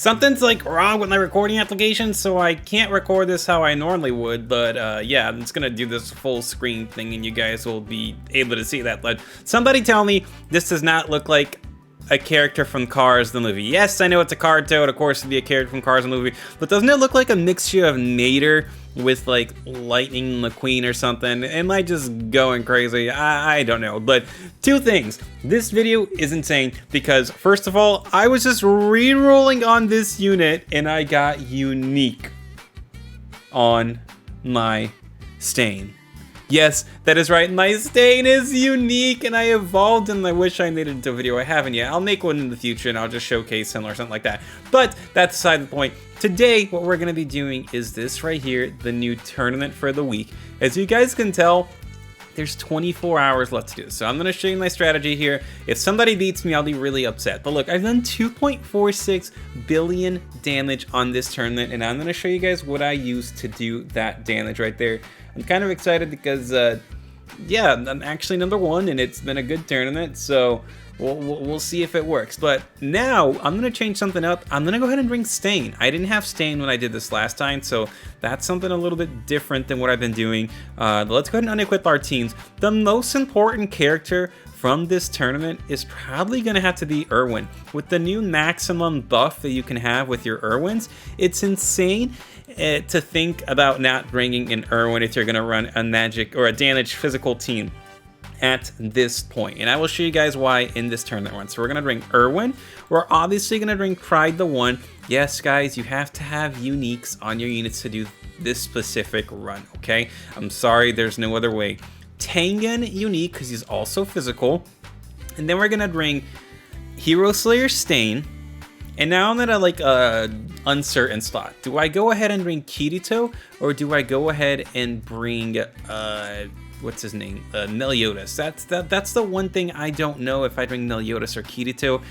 Something's like wrong with my recording application, so I can't record this how I normally would, but yeah, I'm just gonna do this full screen thing and you guys will be able to see that. But somebody tell me this does not look like a character from Cars the movie. Yes, I know it's a car Toad, of course it'd be a character from Cars the movie, but doesn't it look like a mixture of Nader with like Lightning McQueen or something? Am I just going crazy? I don't know. But two things. This video is insane because first of all, I was just re-rolling on this unit and I got unique on my Stain. Yes, that is right, my Stain is unique and I evolved and I wish I made it into a video. I haven't yet. I'll make one in the future and I'll just showcase him or something like that. But that's beside the point. Today, what we're gonna be doing is this right here, the new tournament for the week. As you guys can tell, there's 24 hours left to do this. So I'm gonna show you my strategy here. If somebody beats me, I'll be really upset. But look, I've done 2.46 billion damage on this tournament and I'm gonna show you guys what I use to do that damage right there. I'm kind of excited because, yeah, I'm actually #1 and it's been a good tournament, so we'll see if it works. But now, I'm going to change something up. I'm going to go ahead and bring Stain. I didn't have Stain when I did this last time, so that's something a little bit different than what I've been doing. Let's go ahead and unequip our teams. The most important character from this tournament is probably going to have to be Irwin. With the new maximum buff that you can have with your Irwins, it's insane to think about not bringing in Irwin if you're going to run a magic or a damage physical team at this point. And I will show you guys why in this tournament run. So we're going to bring Irwin. We're obviously going to bring Pride the One. Yes, guys, you have to have uniques on your units to do this specific run, okay? I'm sorry, there's no other way. Tengen unique because he's also physical. And then we're going to bring Hero Slayer Stain. And now I'm at a like uncertain spot. Do I go ahead and bring Kirito or do I go ahead and bring what's his name? Meliodas. That's the one thing I don't know if I bring Meliodas or Kirito.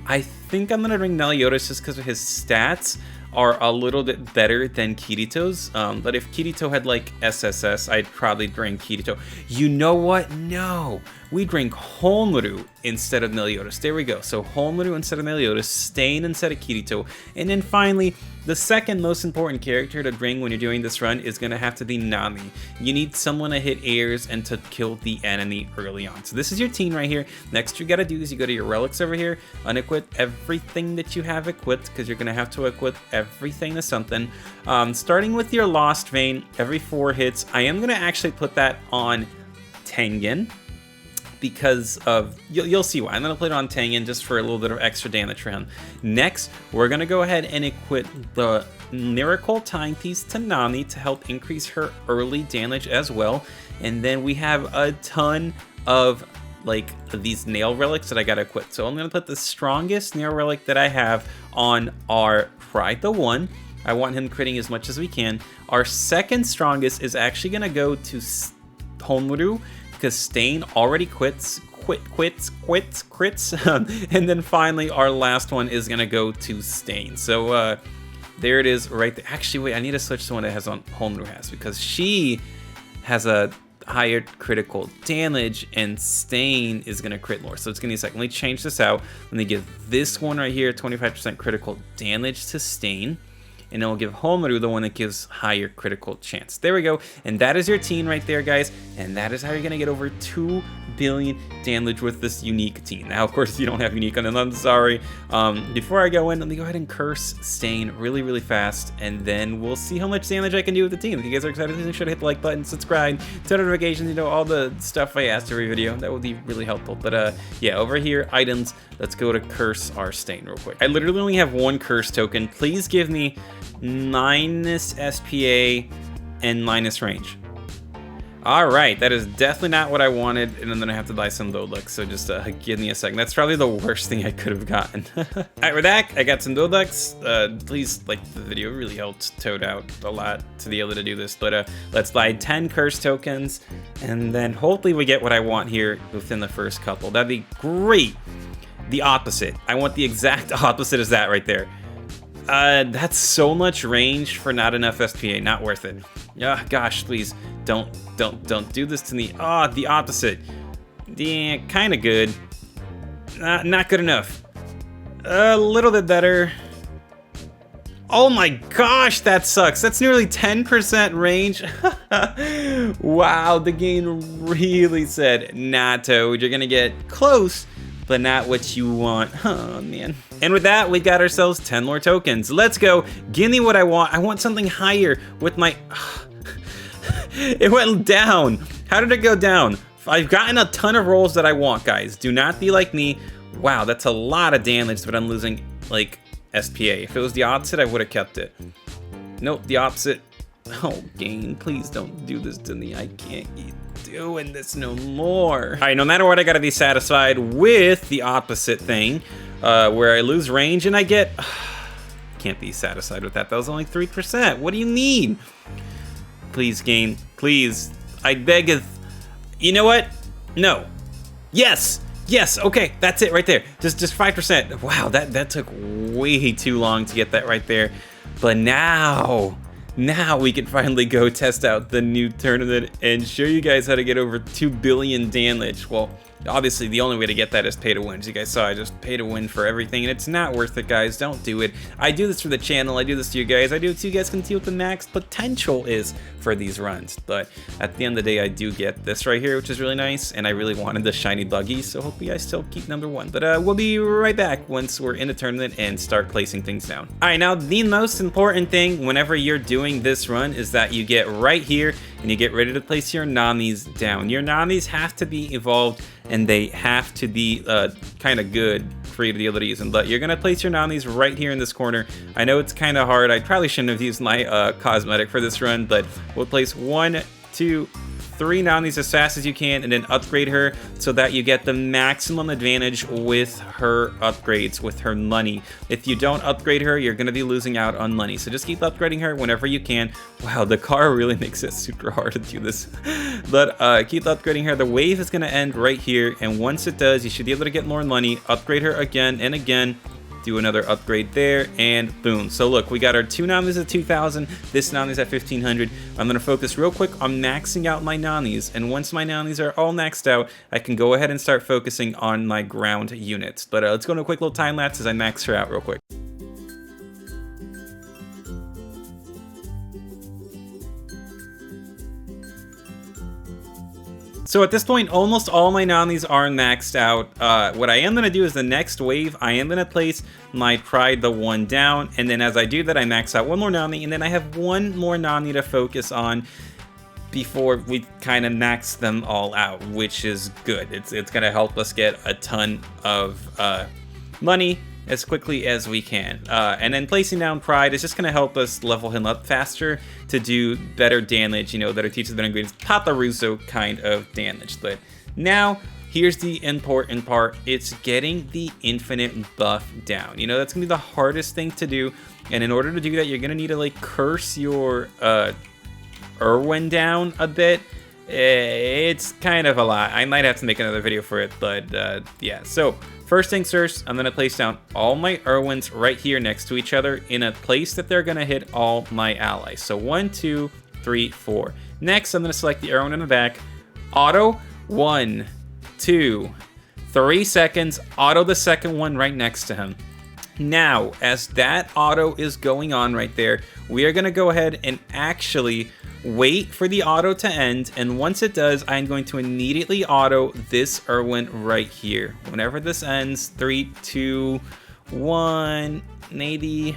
I think I'm gonna bring Meliodas just because his stats are a little bit better than Kirito's. But if Kirito had like SSS, I'd probably bring Kirito. You know what? No, we'd bring Honru instead of Meliodas. There we go. So Honru instead of Meliodas, Stain instead of Kirito. And then finally, the second most important character to bring when you're doing this run is gonna have to be Nami. You need someone to hit airs and to kill the enemy early on. So this is your team right here. Next you gotta do is you go to your relics over here, unequip everything that you have equipped because you're gonna have to equip everything to something. Starting with your Lost Vein, every 4 hits, I am gonna actually put that on Tengen because of, you'll see why. I'm gonna put it on Tengen just for a little bit of extra damage for him. Next, we're gonna go ahead and equip the Miracle Timepiece to Nami to help increase her early damage as well. And then we have a ton of like these nail relics that I gotta equip. So I'm gonna put the strongest nail relic that I have on our Pride the One. I want him critting as much as we can. Our second strongest is actually gonna go to Honru because Stain already quits. And then finally our last one is gonna go to Stain. So there it is right there. Actually wait, I need to switch to one that has on Honru has because she has a higher critical damage and Stain is gonna crit more. So it's gonna be a second. Let me change this out. Let me give this one right here 25% critical damage to Stain. And then we'll give Honru the one that gives higher critical chance. There we go. And that is your team right there, guys. And that is how you're gonna get over 2 billion damage with this unique team. Now, of course, you don't have unique on it. I'm sorry. Before I go in, let me go ahead and curse Stain really, really fast. And then we'll see how much damage I can do with the team. If you guys are excited, make sure to hit the like button, subscribe, turn notifications, you know, all the stuff I asked every video. That would be really helpful. But yeah, over here, items. Let's go to curse our Stain real quick. I literally only have 1 curse token. Please give me minus SPA and minus range. Alright, that is definitely not what I wanted, and I'm gonna have to buy some Dodux, so just give me a second. That's probably the worst thing I could have gotten. Alright, we're back. I got some Dodux. Please like the video, it really helped Toad out a lot to be able to do this. But let's buy 10 curse tokens, and then hopefully we get what I want here within the first couple. That'd be great. The opposite. I want the exact opposite as that right there. That's so much range for not enough SPA. Not worth it. Yeah, gosh, please don't do this to me. Ah, the opposite. Yeah, kind of good. Not good enough. A little bit better. Oh my gosh, that sucks. That's nearly 10% range. Wow, the game really said, nah, Toad, you're gonna get close, but not what you want. Oh, man. And with that, we got ourselves 10 more tokens. Let's go. Give me what I want. I want something higher with my... It went down. How did it go down? I've gotten a ton of rolls that I want, guys. Do not be like me. Wow, that's a lot of damage, but I'm losing, like, SPA. If it was the opposite, I would have kept it. Nope, the opposite. Oh, game, please don't do this to me. I can't keep doing this no more. All right, no matter what, I gotta be satisfied with the opposite thing, where I lose range and I get... Can't be satisfied with that. That was only 3%. What do you mean? Please, game, please. I beggeth. You know what? No. Yes. Yes, okay, that's it right there. Just 5%. Wow, that took way too long to get that right there. But now we can finally go test out the new tournament and show you guys how to get over 2 billion damage. Well, obviously the only way to get that is pay to win. As you guys saw, I just pay to win for everything, and it's not worth it, guys. Don't do it. I do this for the channel. I do this to you guys. I do it so you guys can see what the max potential is for these runs. But at the end of the day, I do get this right here, which is really nice, and I really wanted the shiny buggy, so hopefully I still keep #1. But we'll be right back once we're in the tournament and start placing things down. All right, now the most important thing whenever you're doing this run is that you get right here and you get ready to place your Namis down. Your Namis have to be evolved, and they have to be kind of good for you to be able to use them. But you're gonna place your Namis right here in this corner. I know it's kind of hard. I probably shouldn't have used my cosmetic for this run, but we'll place 1, 2, 3 Namis as fast as you can, and then upgrade her so that you get the maximum advantage with her upgrades, with her money. If you don't upgrade her, you're gonna be losing out on money. So just keep upgrading her whenever you can. Wow, the car really makes it super hard to do this. But keep upgrading her. The wave is gonna end right here, and once it does, you should be able to get more money. Upgrade her again and again. Do another upgrade there, and boom. So look, we got our 2 Namis at 2,000, this Nami's at 1,500. I'm gonna focus real quick on maxing out my Namis, and once my Namis are all maxed out, I can go ahead and start focusing on my ground units. But let's go into a quick little time lapse as I max her out real quick. So at this point, almost all my Namis are maxed out. What I am going to do is the next wave, I am going to place my Pride the 1 down. And then as I do that, I max out 1 more Nami. And then I have 1 more Nami to focus on before we kind of max them all out, which is good. It's going to help us get a ton of money as quickly as we can. And then placing down Pride is just going to help us level him up faster to do better damage, you know, better teaches, better ingredients, Papa Russo kind of damage. But now, here's the important part. It's getting the infinite buff down. You know, that's going to be the hardest thing to do. And in order to do that, you're going to need to, like, curse your Irwin down a bit. It's kind of a lot. I might have to make another video for it, but yeah. So first things first, I'm gonna place down all my Irwins right here next to each other in a place that they're gonna hit all my allies. So 1, 2, 3, 4. Next, I'm gonna select the Irwin in the back. Auto 1, 2, 3 seconds. Auto the second one right next to him. Now, as that auto is going on right there, we are gonna go ahead and actually wait for the auto to end, and once it does, I'm going to immediately auto this Irwin right here. Whenever this ends, 3, 2, 1, maybe,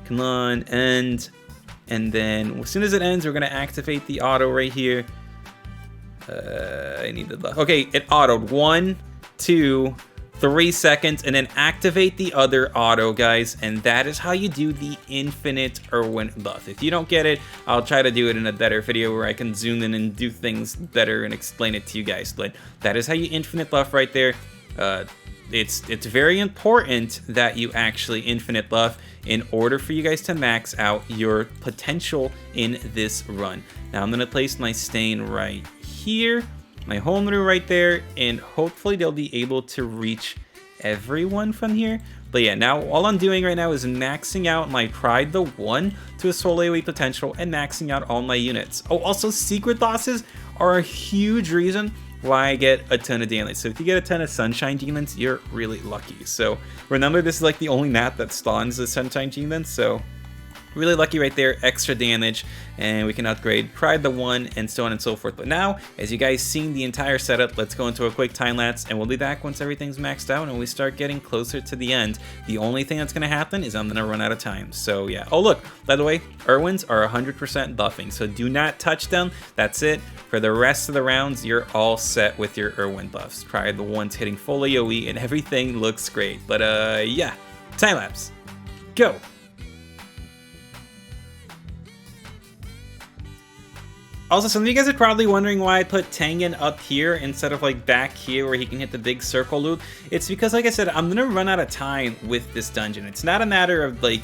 come on, end, and then as soon as it ends, we're gonna activate the auto right here. I need the buff. Okay, it autoed 1, 2, 3 seconds, and then activate the other auto, guys, and that is how you do the infinite Irwin buff. If you don't get it, I'll try to do it in a better video where I can zoom in and do things better and explain it to you guys, but that is how you infinite buff right there. It's very important that you actually infinite buff in order for you guys to max out your potential in this run. Now I'm gonna place my stain right here, my home room right there, and hopefully they'll be able to reach everyone from here. But yeah, now all I'm doing right now is maxing out my Pride the 1 to a Soul AoE potential and maxing out all my units. Oh, also secret bosses are a huge reason why I get a ton of damage. So if you get a ton of Sunshine Demons, you're really lucky. So remember, this is like the only map that spawns the Sunshine Demons, so Really lucky right there, extra damage, and we can upgrade Pride the 1 and so on and so forth. But now, as you guys seen the entire setup, let's go into a quick time lapse and we'll be back once everything's maxed out and we start getting closer to the end. The only thing that's going to happen is I'm going to run out of time. So yeah. Oh look, by the way, Irwins are 100% buffing, so do not touch them. That's it. For the rest of the rounds, you're all set with your Irwin buffs. Pride the 1's hitting full AoE and everything looks great. But yeah, time lapse. Go. Also, some of you guys are probably wondering why I put Tengen up here instead of like back here where he can hit the big circle loop. It's because, like I said, I'm gonna run out of time with this dungeon. It's not a matter of like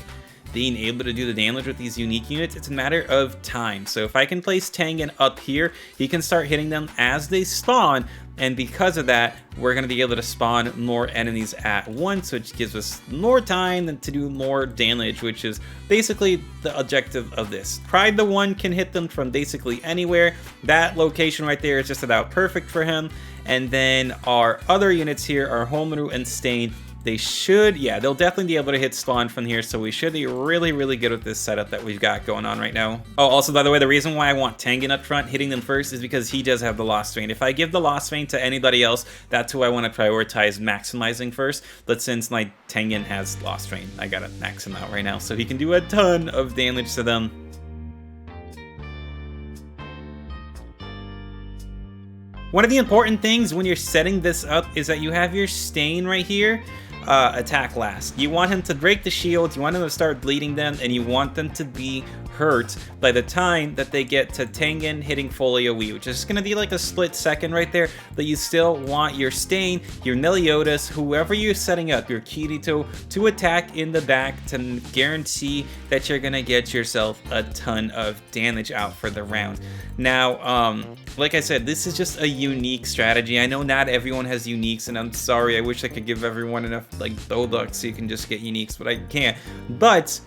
being able to do the damage with these unique units, it's a matter of time. So if I can place Tengen up here, he can start hitting them as they spawn, and because of that, we're going to be able to spawn more enemies at once, which gives us more time to do more damage, which is basically the objective of this. Pride the 1 can hit them from basically anywhere. That location right there is just about perfect for him. And then our other units here are Homeru and Stain. They should, yeah, they'll definitely be able to hit spawn from here, so we should be really, really good with this setup that we've got going on right now. Oh, also, by the way, the reason why I want Tengen up front hitting them first is because he does have the Lost Vein. If I give the Lost Vein to anybody else, that's who I want to prioritize maximizing first, but since my Tengen has Lost Vein, I gotta max him out right now, so he can do a ton of damage to them. One of the important things when you're setting this up is that you have your Stain right here attack last. You want him to break the shields, you want him to start bleeding them, and you want them to be hurt by the time that they get to Tengen hitting full AoE, which is going to be like a split second right there, but you still want your Stain, your Meliodas, whoever you're setting up, your Kirito, to attack in the back to guarantee that you're going to get yourself a ton of damage out for the round. Now, like I said, this is just a unique strategy. I know not everyone has uniques, and I'm sorry, I wish I could give everyone enough like Doducks so you can just get uniques, but I can't. But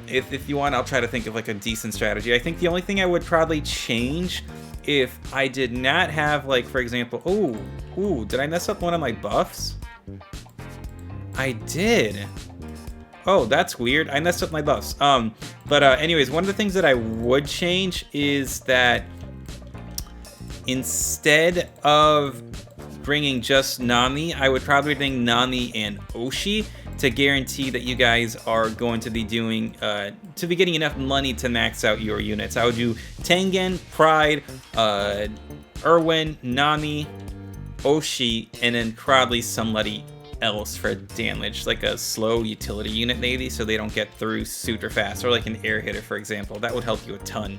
if you want, I'll try to think of like a decent strategy. I think the only thing I would probably change if I did not have, like, for example, ooh, did I mess up one of my buffs? I did. Oh, that's weird. I messed up my buffs. But anyways, one of the things that I would change is that instead of bringing just Nami, I would probably bring Nami and Oshi to guarantee that you guys are going to be doing, to be getting enough money to max out your units. I would do Tengen, Pride, Irwin, Nami, Oshi, and then probably somebody else for damage, like a slow utility unit maybe, so they don't get through super fast, or like an air hitter, for example. That would help you a ton.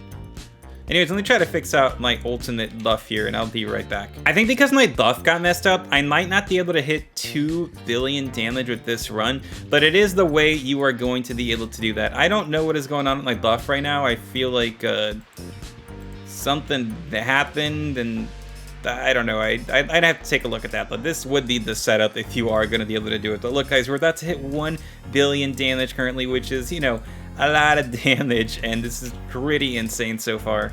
Anyways, let me try to fix out my ultimate buff here, and I'll be right back. I think because my buff got messed up, I might not be able to hit 2 billion damage with this run, but it is the way you are going to be able to do that. I don't know what is going on with my buff right now. I feel like something that happened, and I don't know. I'd have to take a look at that, but this would be the setup if you are going to be able to do it. But look, guys, we're about to hit 1 billion damage currently, which is, you know, a lot of damage, and this is pretty insane so far.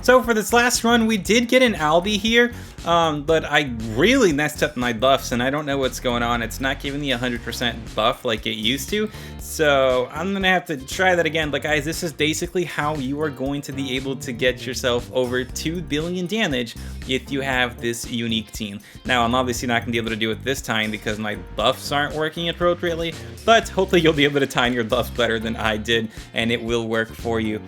So for this last run, we did get an Albi here, but I really messed up my buffs, and I don't know what's going on. It's not giving me 100% buff like it used to, so I'm gonna have to try that again. But guys, this is basically how you are going to be able to get yourself over 2 billion damage if you have this unique team. Now, I'm obviously not gonna be able to do it this time because my buffs aren't working appropriately, but hopefully you'll be able to time your buffs better than I did, and it will work for you.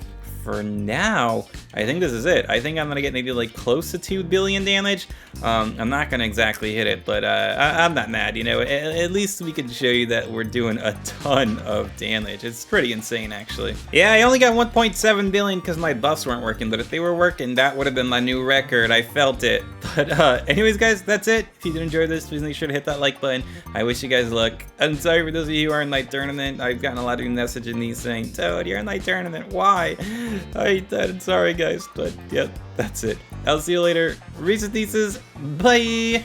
For now, I think this is it. I think I'm gonna get maybe like close to 2 billion damage. I'm not gonna exactly hit it, but I'm not mad, you know. At least we can show you that we're doing a ton of damage. It's pretty insane, actually. Yeah, I only got 1.7 billion because my buffs weren't working, but if they were working, that would have been my new record. I felt it. But anyways, guys, that's it. If you did enjoy this, please make sure to hit that like button. I wish you guys luck. I'm sorry for those of you who are in Night Tournament. I've gotten a lot of messages in these saying, Toad, you're in Night Tournament. Why? I hate that. I'm sorry, guys. But, yep, that's it. I'll see you later. Reese's Pieces. Bye!